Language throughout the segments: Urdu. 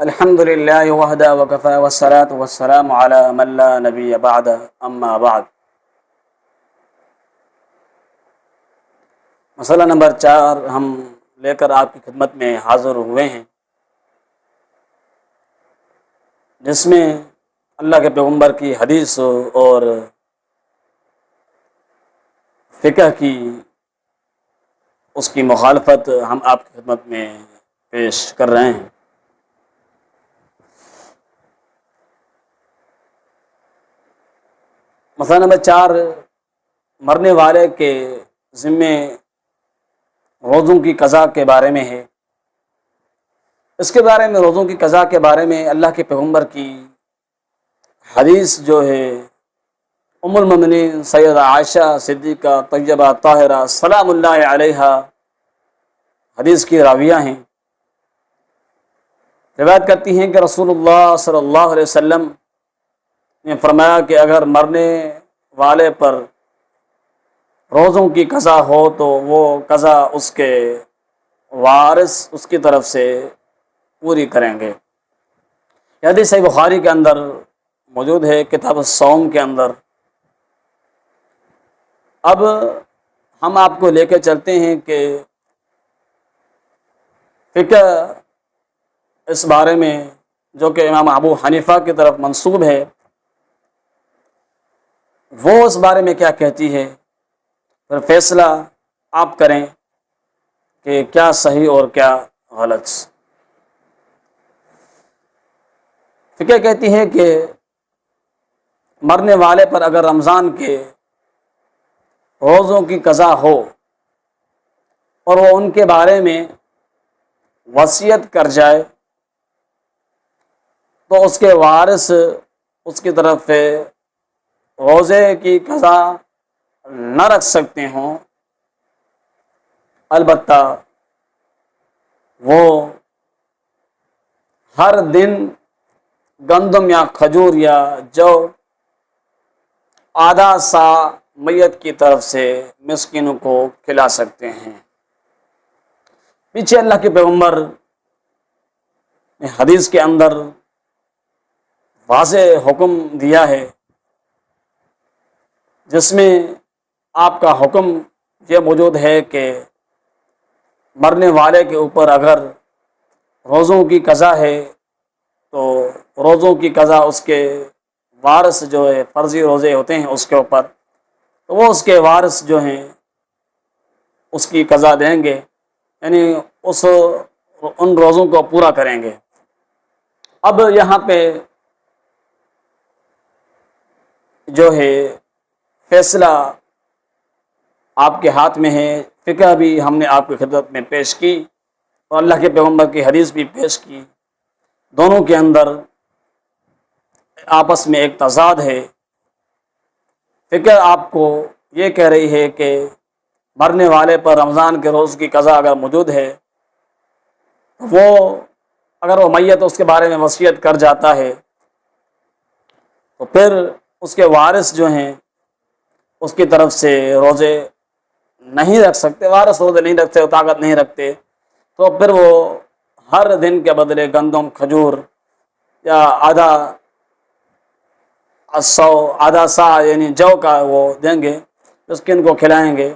الحمد للہ وحدہ وکفى والصلاة والسلام علی من لا نبی بعد اما بعد۔ مسئلہ نمبر 4 ہم لے کر آپ کی خدمت میں حاضر ہوئے ہیں، جس میں اللہ کے پیغمبر کی حدیث اور فقہ کی اس کی مخالفت ہم آپ کی خدمت میں پیش کر رہے ہیں۔ مسئلہ نمبر 4 مرنے والے کے ذمے روزوں کی قضا کے بارے میں ہے۔ اس کے بارے میں روزوں کی قضا کے بارے میں اللہ کے پیغمبر کی حدیث جو ہے ام المؤمنین سیدہ عائشہ صدیقہ طیبہ طاہرہ سلام اللہ علیہا حدیث کی راویہ ہیں، روایت کرتی ہیں کہ رسول اللہ صلی اللہ علیہ وسلم نے فرمایا کہ اگر مرنے والے پر روزوں کی قضا ہو تو وہ قضا اس کے وارث اس کی طرف سے پوری کریں گے۔ یہ حدیث صحیح بخاری کے اندر موجود ہے، کتاب الصوم کے اندر۔ اب ہم آپ کو لے کے چلتے ہیں کہ فقہ اس بارے میں جو کہ امام ابو حنیفہ کی طرف منسوب ہے، وہ اس بارے میں کیا کہتی ہے، پھر فیصلہ آپ کریں کہ کیا صحیح اور کیا غلط۔ فقہ کہتی ہے کہ مرنے والے پر اگر رمضان کے روزوں کی قضا ہو اور وہ ان کے بارے میں وصیت کر جائے تو اس کے وارث اس کی طرف سے روزے کی قضا نہ رکھ سکتے ہوں، البتہ وہ ہر دن گندم یا کھجور یا جو آدھا سا میت کی طرف سے مسکینوں کو کھلا سکتے ہیں۔ پیچھے اللہ کے پیغمبر نے حدیث کے اندر واضح حکم دیا ہے، جس میں آپ کا حکم یہ موجود ہے کہ مرنے والے کے اوپر اگر روزوں کی قضا ہے تو روزوں کی قضا اس کے وارث جو ہے فرضی روزے ہوتے ہیں اس کے اوپر، تو وہ اس کے وارث جو ہیں اس کی قضا دیں گے، یعنی ان روزوں کو پورا کریں گے۔ اب یہاں پہ جو ہے فیصلہ آپ کے ہاتھ میں ہے، فقہ بھی ہم نے آپ کی خدمت میں پیش کی اور اللہ کے پیغمبر کی حدیث بھی پیش کی، دونوں کے اندر آپس میں ایک تضاد ہے۔ فقہ آپ کو یہ کہہ رہی ہے کہ مرنے والے پر رمضان کے روز کی قضا اگر موجود ہے، وہ اگر وہ میت اس کے بارے میں وصیت کر جاتا ہے تو پھر اس کے وارث جو ہیں اس کی طرف سے روزے نہیں رکھ سکتے، وارث روزے نہیں رکھتے، طاقت نہیں رکھتے، تو پھر وہ ہر دن کے بدلے گندم کھجور یا آدھا سا یعنی جو کا وہ دیں گے، مسکین کو کھلائیں گے۔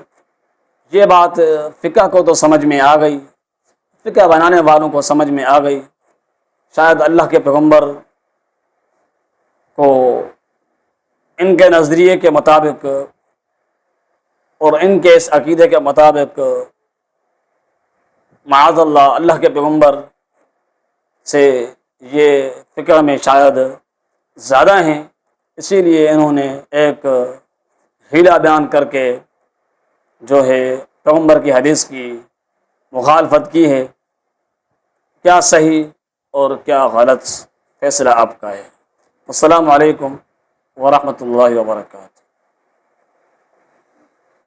یہ بات فقہ کو تو سمجھ میں آ گئی، فقہ بنانے والوں کو سمجھ میں آ گئی، شاید اللہ کے پیغمبر کو ان کے نظریے کے مطابق اور ان کے اس عقیدے کے مطابق معاذ اللہ اللہ کے پیغمبر سے یہ فقہ میں شاید زیادہ ہیں، اسی لیے انہوں نے ایک حیلہ بیان کر کے جو ہے پیغمبر کی حدیث کی مخالفت کی ہے۔ کیا صحیح اور کیا غلط، فیصلہ آپ کا ہے۔ السلام علیکم ورحمۃ اللہ وبرکاتہ۔